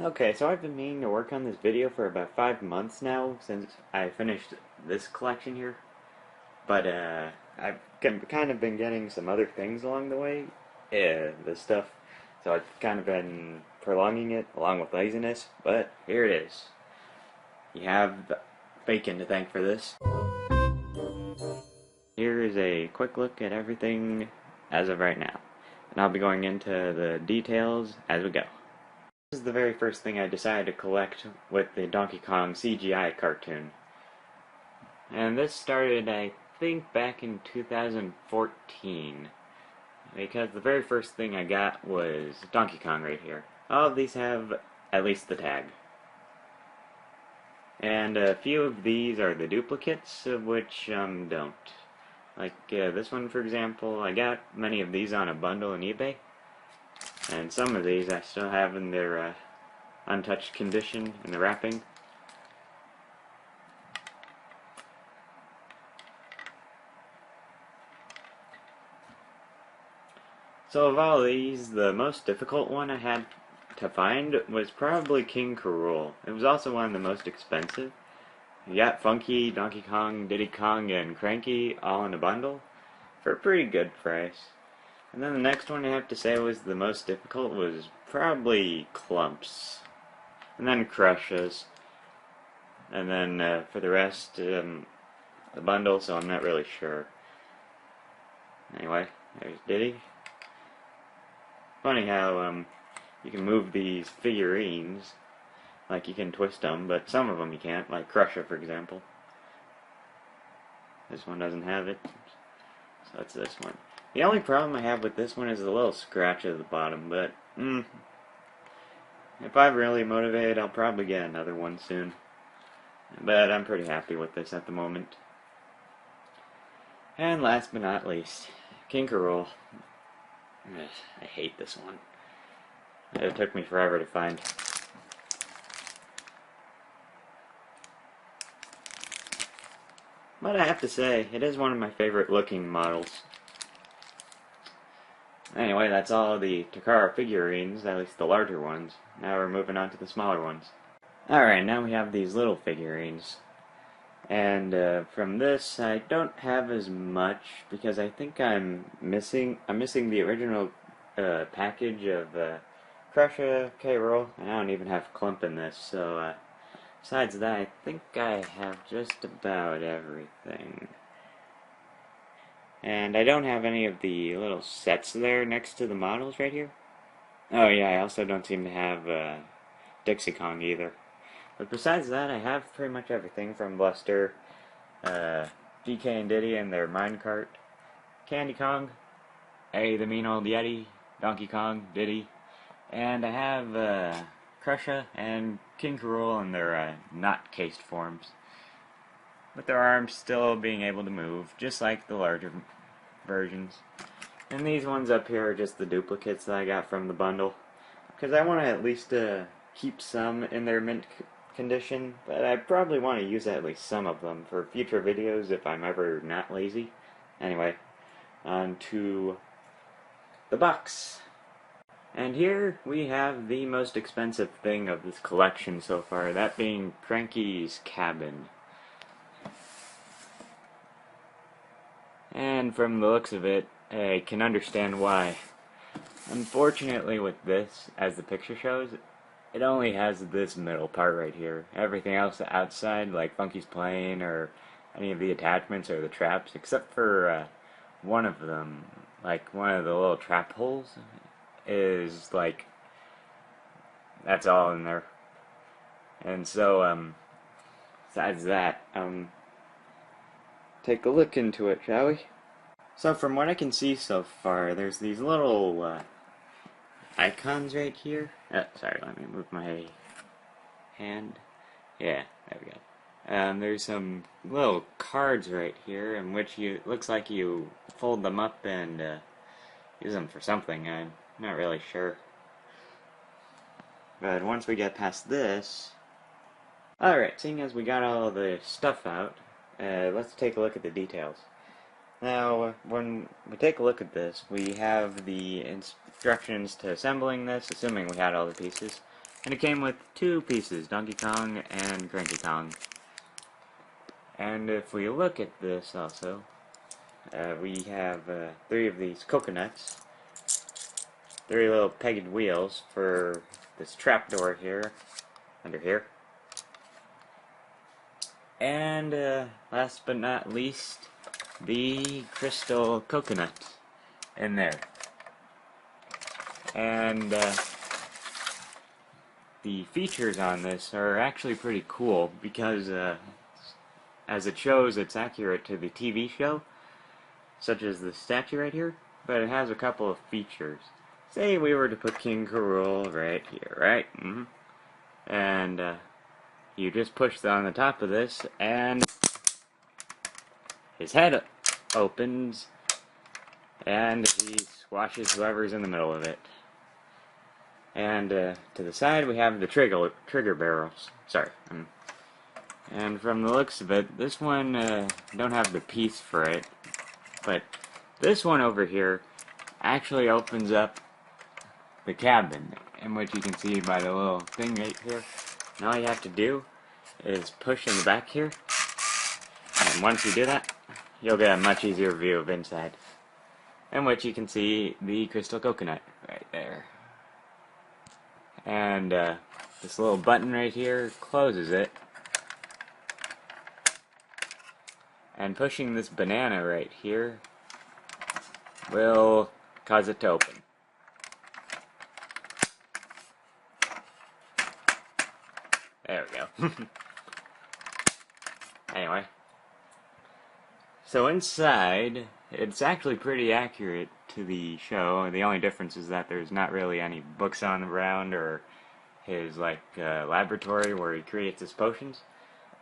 Okay, so I've been meaning to work on this video for about 5 months now since I finished this collection here. But I've kind of been getting some other things along the way, this stuff. So I've kind of been prolonging it along with laziness, but here it is. You have the bacon to thank for this. Here is a quick look at everything as of right now. And I'll be going into the details as we go. This is the very first thing I decided to collect with the Donkey Kong CGI cartoon. And this started, I think, back in 2014. Because the very first thing I got was Donkey Kong right here. All of these have at least the tag. And a few of these are the duplicates, of which don't. Like this one, for example, I got many of these on a bundle on eBay. And some of these I still have in their untouched condition in the wrapping. So of all these, the most difficult one I had to find was probably King K. Rool. It was also one of the most expensive. You got Funky, Donkey Kong, Diddy Kong, and Cranky all in a bundle for a pretty good price. And then the next one I have to say was the most difficult was probably Clumps. And then Crushes. And then for the rest, the bundle, so I'm not really sure. Anyway, there's Diddy. Funny how you can move these figurines. Like you can twist them, but some of them you can't, like Crusher for example. This one doesn't have it, so that's this one. The only problem I have with this one is the little scratch at the bottom, but if I'm really motivated, I'll probably get another one soon. But I'm pretty happy with this at the moment. And last but not least, King K. Rool. I hate this one. It took me forever to find. But I have to say, it is one of my favorite looking models. Anyway, that's all the Takara figurines, at least the larger ones. Now we're moving on to the smaller ones. Alright, now we have these little figurines. And from this, I don't have as much, because I think I'm missing the original package of Crusher, K. Rool, and I don't even have Clump in this, so besides that, I think I have just about everything. And I don't have any of the little sets there next to the models right here. Oh yeah, I also don't seem to have Dixie Kong either. But besides that, I have pretty much everything from Buster, DK and Diddy and their minecart, Candy Kong, the mean old Yeti, Donkey Kong, Diddy, and I have Crusher and King K. Rool in their not cased forms, with their arms still being able to move, just like the larger versions. And these ones up here are just the duplicates that I got from the bundle, because I want to at least keep some in their mint condition, but I probably want to use at least some of them for future videos if I'm ever not lazy. Anyway, on to the box. And here we have the most expensive thing of this collection so far, that being Cranky's cabin. And from the looks of it, I can understand why. Unfortunately with this, as the picture shows, it only has this middle part right here. Everything else outside, like Funky's plane or any of the attachments or the traps, except for one of them, like one of the little trap holes, is like, that's all in there. And so, besides that, take a look into it, shall we? So from what I can see so far, there's these little icons right here. Sorry, let me move my hand. Yeah, there we go. There's some little cards right here in which looks like you fold them up and use them for something. I'm not really sure. But once we get past this... Alright, seeing as we got all the stuff out, let's take a look at the details. Now, when we take a look at this, we have the instructions to assembling this, assuming we had all the pieces. And it came with two pieces, Donkey Kong and Cranky Kong. And if we look at this also, we have 3 of these coconuts, 3 little pegged wheels for this trapdoor here, under here. And last but not least, the crystal coconut in there. And the features on this are actually pretty cool because as it shows, it's accurate to the TV show, such as the statue right here, but it has a couple of features. Say we were to put King K. Rool right here, right? And you just push on the top of this, and his head opens, and he squashes whoever's in the middle of it. And to the side, we have the trigger barrels. Sorry. And from the looks of it, this one don't have the piece for it, but this one over here actually opens up the cabin, in which you can see by the little thing right here. And all you have to do is push in the back here, and once you do that, you'll get a much easier view of inside, in which you can see the crystal coconut right there. And this little button right here closes it, and pushing this banana right here will cause it to open. There we go. Anyway, so inside, it's actually pretty accurate to the show. The only difference is that there's not really any books on around or his laboratory where he creates his potions.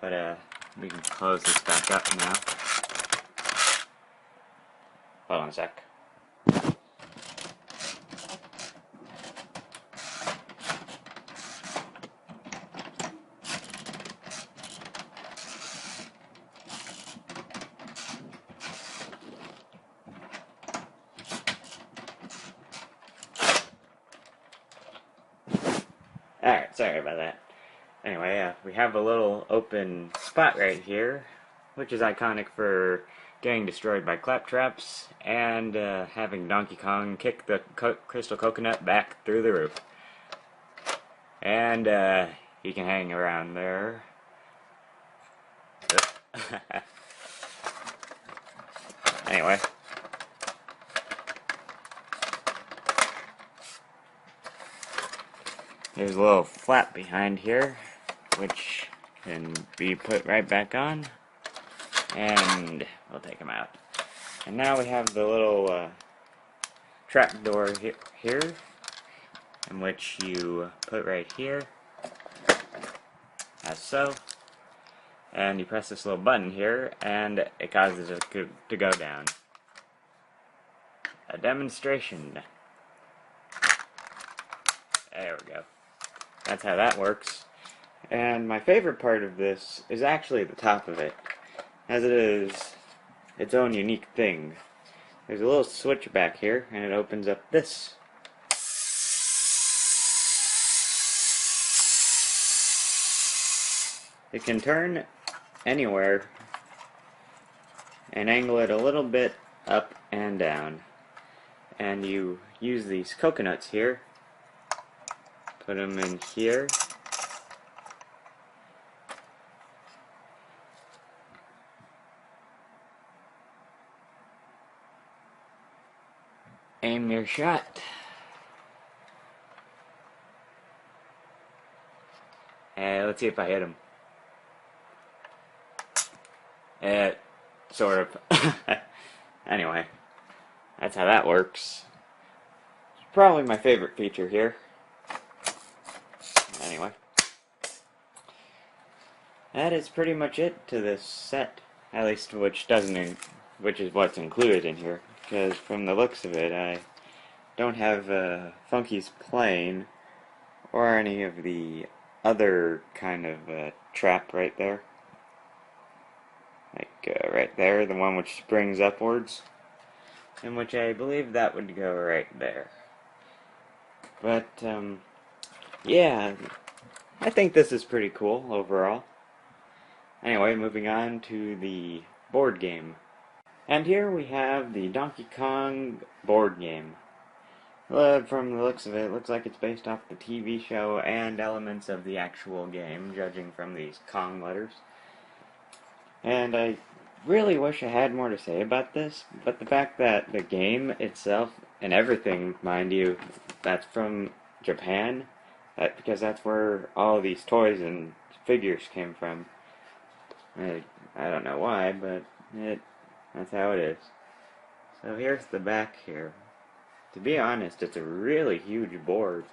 But we can close this back up now. Hold on a sec. Alright, sorry about that. Anyway, we have a little open spot right here, which is iconic for getting destroyed by claptraps and having Donkey Kong kick the crystal coconut back through the roof. And he can hang around there. Anyway. There's a little flap behind here, which can be put right back on, and we'll take them out. And now we have the little trap door here, in which you put right here, as so, and you press this little button here, and it causes it to go down. A demonstration. There we go. That's how that works. And my favorite part of this is actually the top of it, as it is its own unique thing. There's a little switch back here, and it opens up this. It can turn anywhere and angle it a little bit up and down. And you use these coconuts here, put them in here, aim your shot, and let's see if I hit him. Sort of. Anyway, that's how that works. It's probably my favorite feature here. Anyway, that is pretty much it to this set, at least which is what's included in here. Because from the looks of it, I don't have Funky's plane or any of the other kind of trap right there. Like right there, the one which springs upwards, in which I believe that would go right there. But yeah, I think this is pretty cool overall. Anyway, moving on to the board game. And here we have the Donkey Kong board game. From the looks of it, it looks like it's based off the TV show and elements of the actual game, judging from these Kong letters. And I really wish I had more to say about this, but the fact that the game itself, and everything, mind you, that's from Japan, because that's where all these toys and figures came from. I don't know why, but that's how it is. So here's the back here. To be honest, it's a really huge board.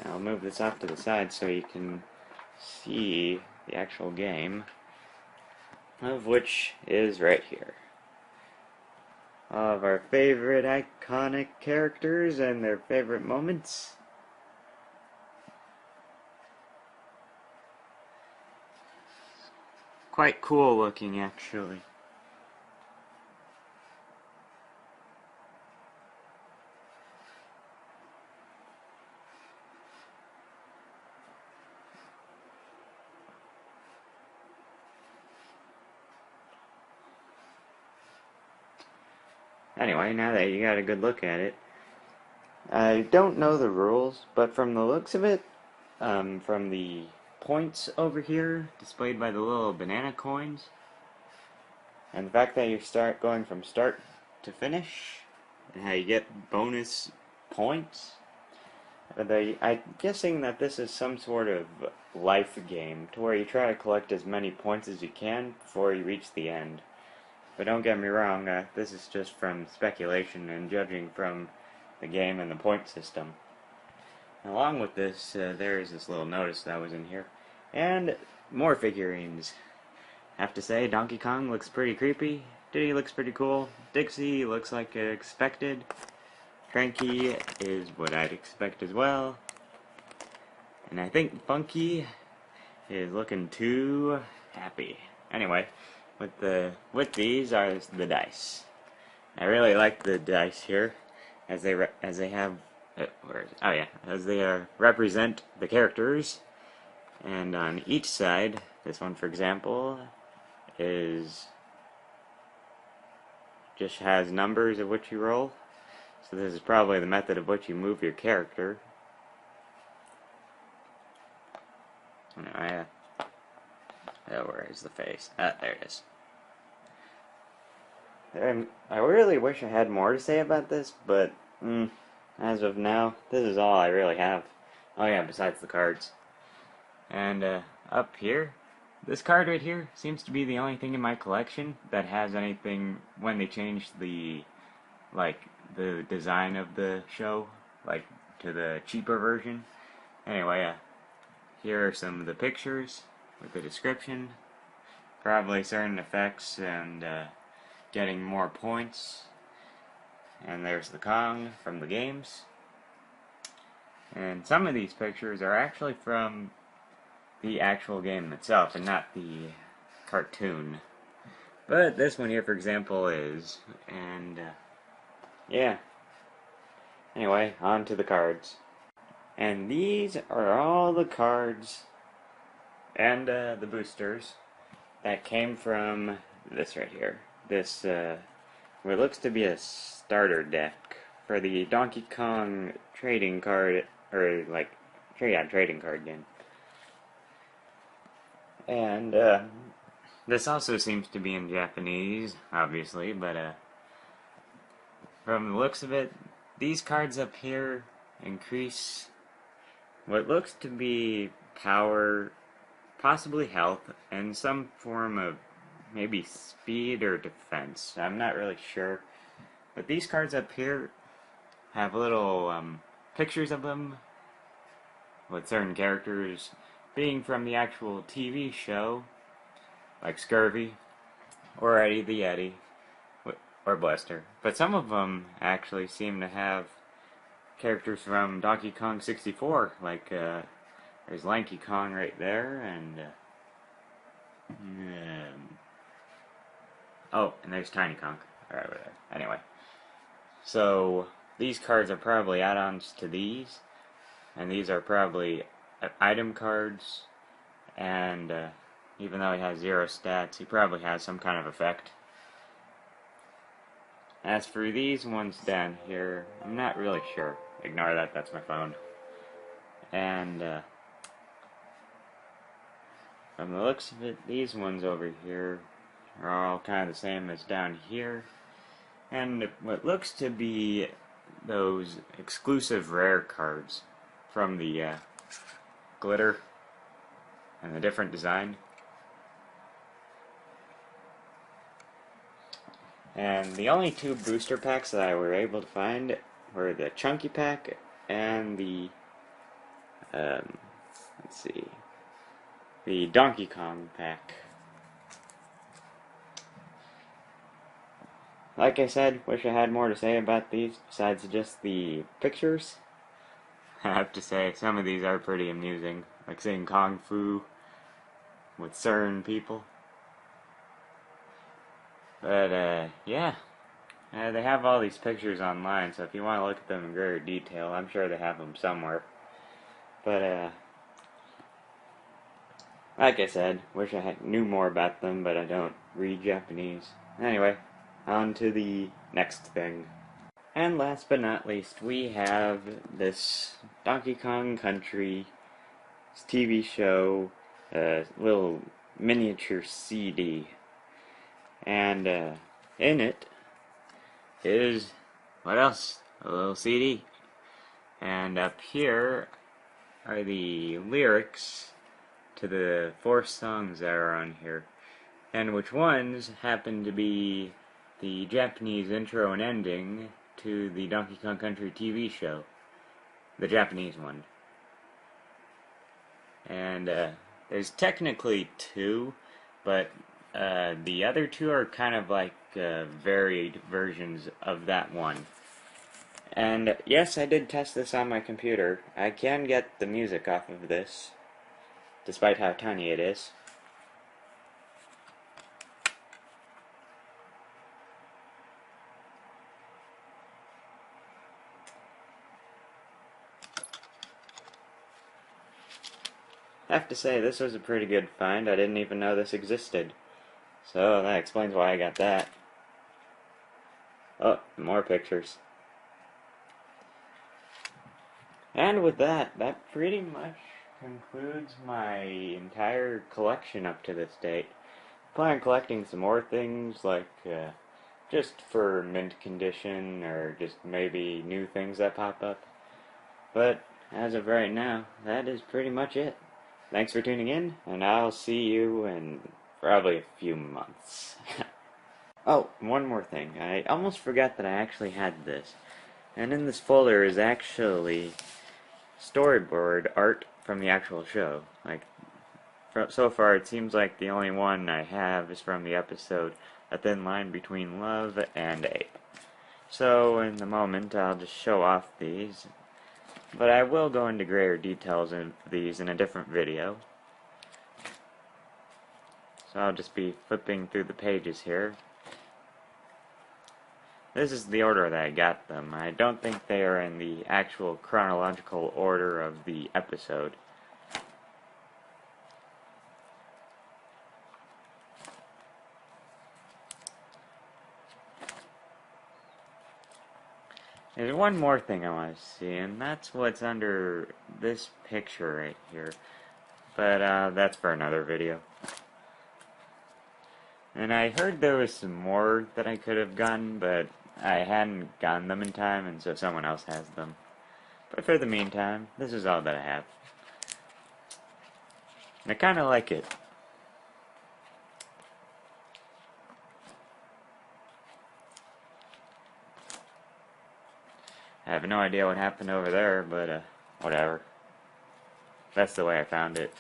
I'll move this off to the side so you can see the actual game, of which is right here. All of our favorite iconic characters and their favorite moments. Quite cool looking, actually. Anyway, now that you got a good look at it, I don't know the rules, but from the looks of it, from the points over here, displayed by the little banana coins, and the fact that you start going from start to finish, and how you get bonus points, I'm guessing that this is some sort of life game, to where you try to collect as many points as you can before you reach the end. But don't get me wrong, this is just from speculation and judging from the game and the point system. Along with this, there is this little notice that was in here. And more figurines. Have to say, Donkey Kong looks pretty creepy. Diddy looks pretty cool. Dixie looks like expected. Cranky is what I'd expect as well. And I think Funky is looking too happy. Anyway, with these are the dice. I really like the dice here, as they have as they represent the characters. And on each side, this one, for example, just has numbers of which you roll. So this is probably the method of which you move your character. Where is the face? There it is. I really wish I had more to say about this, but as of now, this is all I really have. Oh yeah, besides the cards. And up here, this card right here seems to be the only thing in my collection that has anything when they changed the design of the show, to the cheaper version. Anyway, here are some of the pictures with the description, probably certain effects and getting more points. And there's the Kong from the games. And some of these pictures are actually from the actual game itself and not the cartoon. But this one here, for example, is. And, yeah. Anyway, on to the cards. And these are all the cards and the boosters that came from this right here. This, what looks to be a starter deck for the Donkey Kong trading card, or trading card game. And this also seems to be in Japanese, obviously, but from the looks of it, these cards up here increase what looks to be power, possibly health, and some form of maybe speed or defense. I'm not really sure. But these cards up here have little pictures of them with certain characters being from the actual TV show, like Scurvy, or Eddie the Yeti, or Blaster. But some of them actually seem to have characters from Donkey Kong 64, like there's Lanky Kong right there, and and there's Tiny Kong right over there. Anyway, so these cards are probably add-ons to these, and these are probably item cards, and even though he has 0 stats, he probably has some kind of effect. As for these ones down here, I'm not really sure. Ignore that, that's my phone. And from the looks of it, these ones over here are all kind of the same as down here. And what looks to be those exclusive rare cards from the glitter and the different design. And the only 2 booster packs that I were able to find were the Chunky pack and the, let's see, the Donkey Kong pack. Like I said, wish I had more to say about these besides just the pictures. I have to say, some of these are pretty amusing, like seeing Kung Fu with certain people. But, yeah. They have all these pictures online, so if you want to look at them in greater detail, I'm sure they have them somewhere. But, like I said, wish I knew more about them, but I don't read Japanese. Anyway, on to the next thing. And last but not least, we have this Donkey Kong Country TV show, little miniature CD. And in it is, what else? A little CD. And up here are the lyrics to the 4 songs that are on here. And which ones happen to be the Japanese intro and ending to the Donkey Kong Country TV show. The Japanese one. And there's technically 2, but the other 2 are kind of like varied versions of that one. And yes, I did test this on my computer. I can get the music off of this, despite how tiny it is. I have to say, this was a pretty good find. I didn't even know this existed. So that explains why I got that. Oh, more pictures. And with that, that pretty much concludes my entire collection up to this date. I plan on collecting some more things, like just for mint condition, or just maybe new things that pop up. But as of right now, that is pretty much it. Thanks for tuning in, and I'll see you in probably a few months. Oh, one more thing. I almost forgot that I actually had this. And in this folder is actually storyboard art from the actual show. Like, so far it seems like the only one I have is from the episode A Thin Line Between Love and Ape. So, in the moment, I'll just show off these. But I will go into greater details in these in a different video. So I'll just be flipping through the pages here. This is the order that I got them. I don't think they are in the actual chronological order of the episode. There's one more thing I want to see, and that's what's under this picture right here. But that's for another video. And I heard there was some more that I could have gotten, but I hadn't gotten them in time, and so someone else has them. But for the meantime, this is all that I have. And I kind of like it. I have no idea what happened over there, but whatever. That's the way I found it.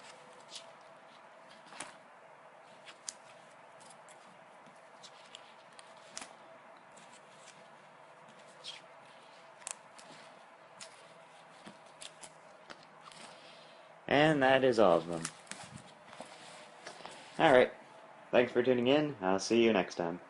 And that is all of them. Alright. Thanks for tuning in. I'll see you next time.